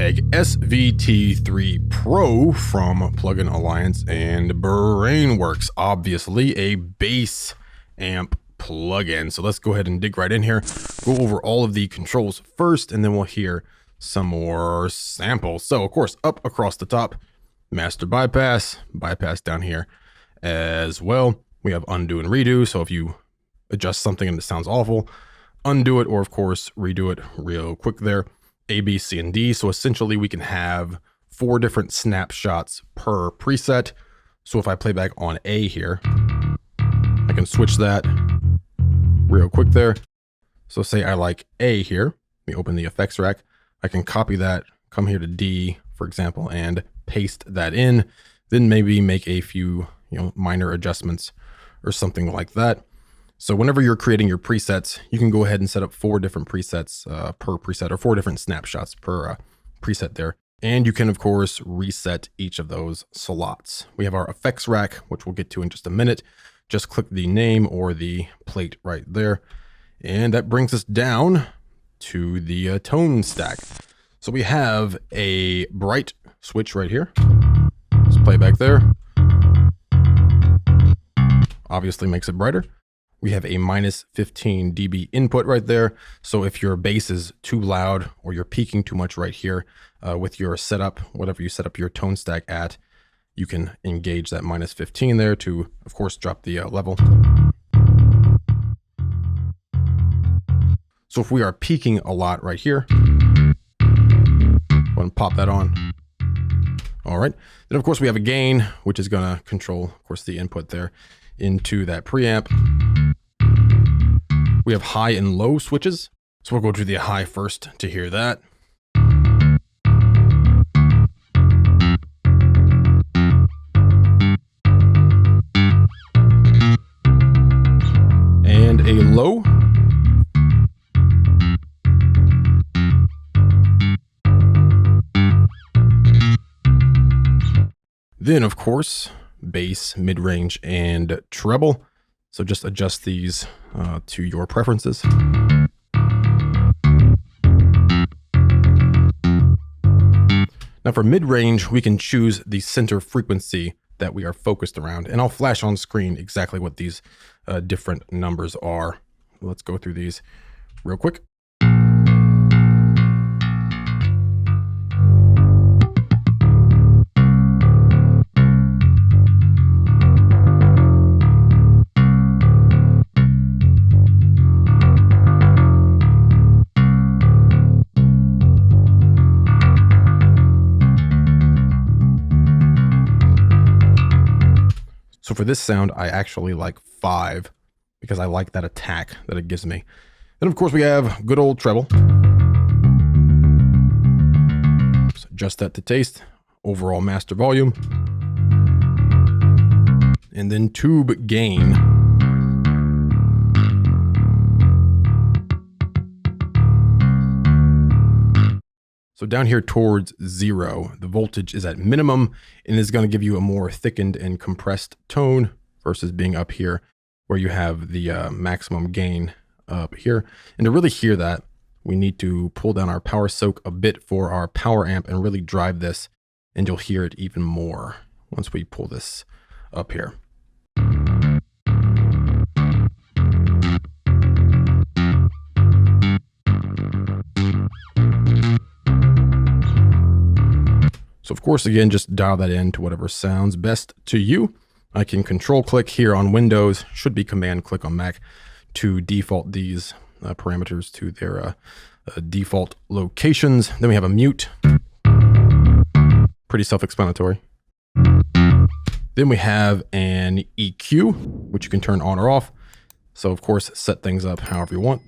Ampeg SVT-3PRO from Plugin Alliance and Brainworx, obviously a bass amp plugin. So let's go ahead and dig right in here, go over all of the controls first, and then we'll hear some more samples. So of course, up across the top, master bypass down here as well. We have undo and redo. So if you adjust something and it sounds awful, undo it, or of course, redo it real quick there. A, B, C, and D. So essentially we can have 4 different snapshots per preset. So if I play back on A here, I can switch that real quick there. So say I like A here, we open the effects rack. I can copy that, come here to D, for example, and paste that in, then maybe make a few, minor adjustments or something like that. So whenever you're creating your presets, you can go ahead and set up 4 different presets per preset, or 4 different snapshots per preset there. And you can, of course, reset each of those slots. We have our effects rack, which we'll get to in just a minute. Just click the name or the plate right there. And that brings us down to the tone stack. So we have a bright switch right here. Let's play back there. Obviously makes it brighter. We have a minus 15 dB input right there. So if your bass is too loud or you're peaking too much right here with your setup, whatever you set up your tone stack at, you can engage that minus 15 there to, of course, drop the level. So if we are peaking a lot right here, go ahead and pop that on. All right. Then, of course, we have a gain, which is going to control, of course, the input there into that preamp. We have high and low switches. So we'll go to the high first to hear that. And a low. Then, of course, bass, mid-range, and treble. So just adjust these to your preferences. Now for mid-range, we can choose the center frequency that we are focused around. And I'll flash on screen exactly what these different numbers are. Let's go through these real quick. So for this sound, I actually like 5 because I like that attack that it gives me. Then of course we have good old treble. Just adjust that to taste. Overall master volume. And then tube gain. So down here towards 0, the voltage is at minimum and is going to give you a more thickened and compressed tone versus being up here where you have the maximum gain up here. And to really hear that, we need to pull down our power soak a bit for our power amp and really drive this, and you'll hear it even more once we pull this up here. So of course, again, just dial that in to whatever sounds best to you. I can control click here on Windows, should be command click on Mac, to default these parameters to their default locations. Then we have a mute, pretty self-explanatory. Then we have an EQ, which you can turn on or off. So of course, set things up however you want.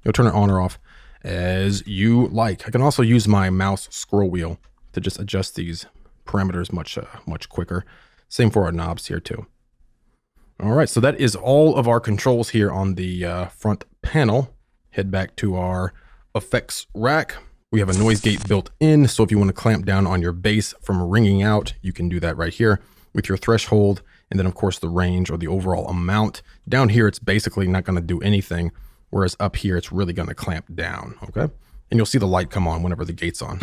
You'll turn it on or off as you like. I can also use my mouse scroll wheel to just adjust these parameters much quicker. Same for our knobs here too. All right, so that is all of our controls here on the front panel. Head back to our effects rack. We have a noise gate built in, so if you want to clamp down on your bass from ringing out, you can do that right here. with your threshold, and then of course the range or the overall amount. Down here, it's basically not going to do anything, whereas up here, it's really going to clamp down, okay? And you'll see the light come on whenever the gate's on.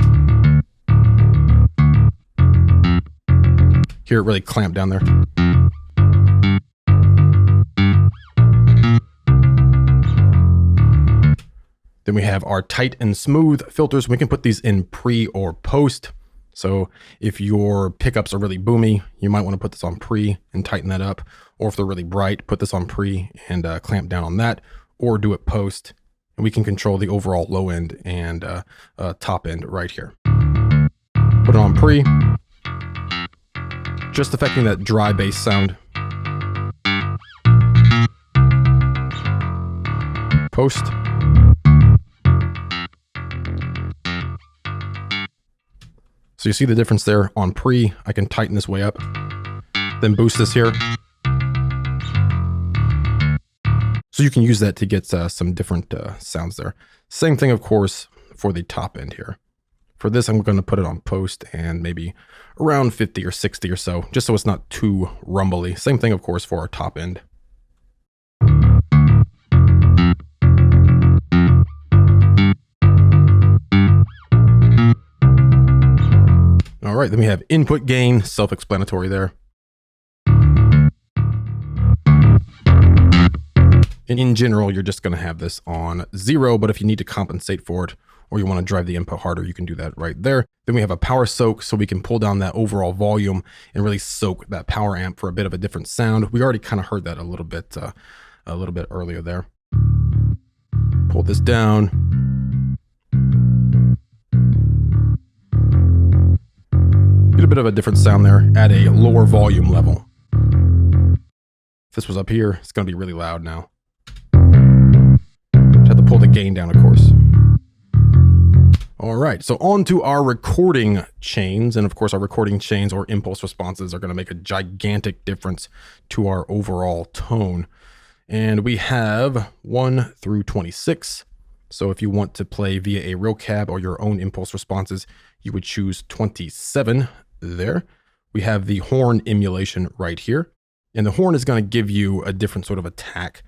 Here, it really clamped down there. Then we have our tight and smooth filters. We can put these in pre or post. So if your pickups are really boomy, you might want to put this on pre and tighten that up. Or if they're really bright, put this on pre and clamp down on that, or do it post. And we can control the overall low end and top end right here. Put it on pre, just affecting that dry bass sound. Post. So you see the difference there on pre. I can tighten this way up, then boost this here. So you can use that to get some different sounds there. Same thing, of course, for the top end here. For this, I'm going to put it on post and maybe around 50 or 60 or so, just so it's not too rumbly. Same thing, of course, for our top end. All right, then we have input gain, self-explanatory there. And in general, you're just going to have this on 0, but if you need to compensate for it or you want to drive the input harder, you can do that right there. Then we have a power soak, so we can pull down that overall volume and really soak that power amp for a bit of a different sound. We already kind of heard that a little bit earlier there. Pull this down. Get a bit of a different sound there at a lower volume level. If this was up here, it's going to be really loud now. Just have to pull the gain down, of course. All right, so on to our recording chains. And of course, our recording chains or impulse responses are going to make a gigantic difference to our overall tone. And we have 1 through 26. So if you want to play via a real cab or your own impulse responses, you would choose 27 there. We have the horn emulation right here. And the horn is going to give you a different sort of attack.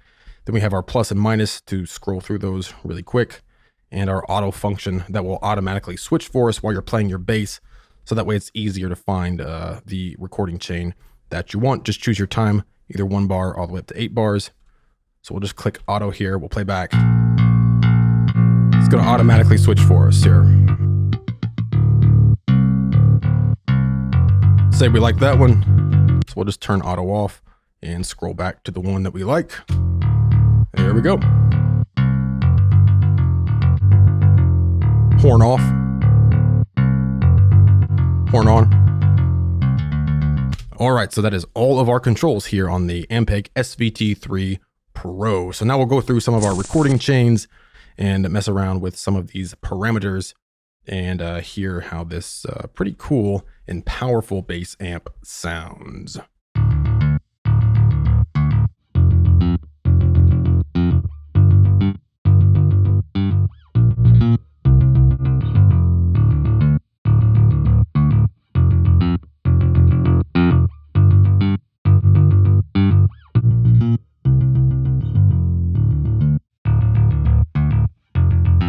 Then we have our plus and minus to scroll through those really quick. And our auto function that will automatically switch for us while you're playing your bass. So that way it's easier to find the recording chain that you want. Just choose your time, either 1 bar all the way up to 8 bars. So we'll just click auto here. We'll play back. It's going to automatically switch for us here. Say we like that one. So we'll just turn auto off and scroll back to the one that we like. There we go. Horn off. Horn on. All right, so that is all of our controls here on the Ampeg SVT-3PRO. So now we'll go through some of our recording chains and mess around with some of these parameters and hear how this pretty cool and powerful bass amp sounds.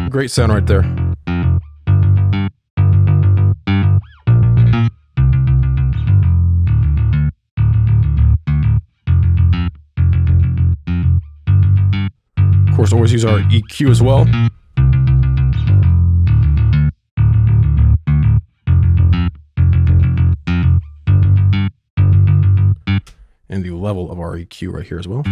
Great sound right there. Of course, always use our EQ as well. And the level of our EQ right here as well.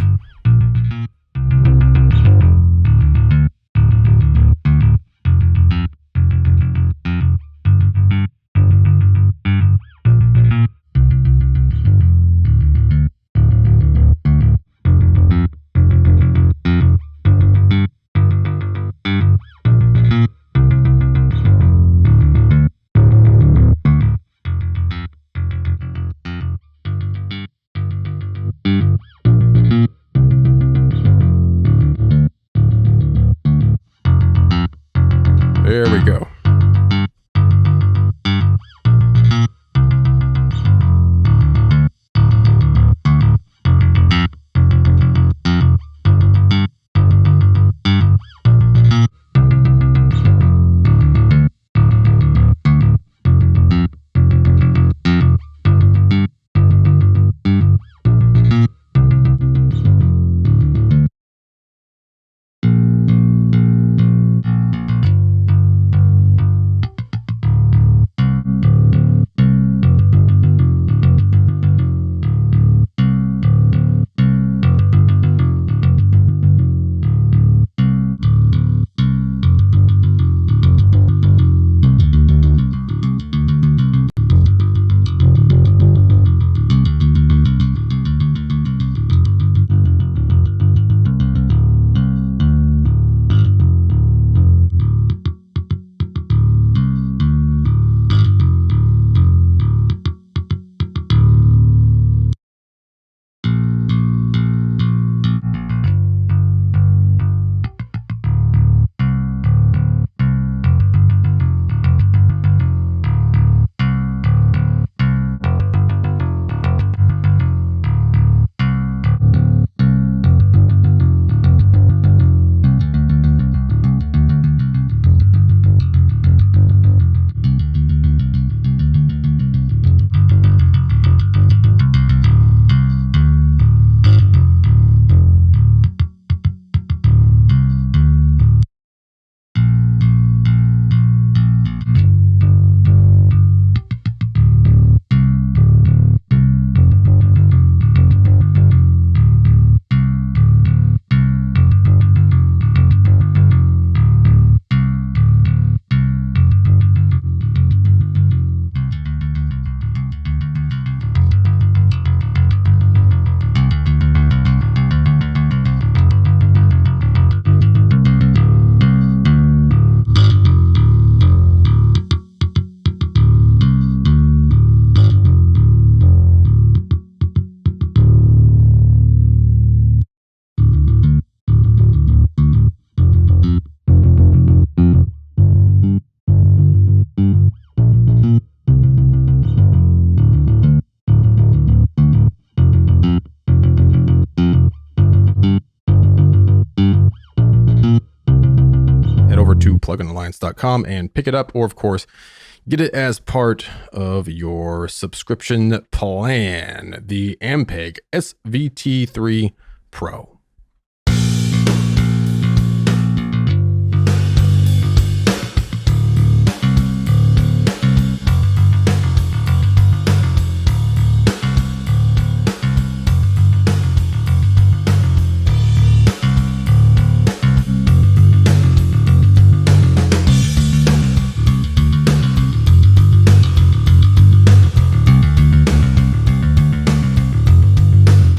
to pluginalliance.com and pick it up, or of course, get it as part of your subscription plan, the Ampeg SVT-3PRO.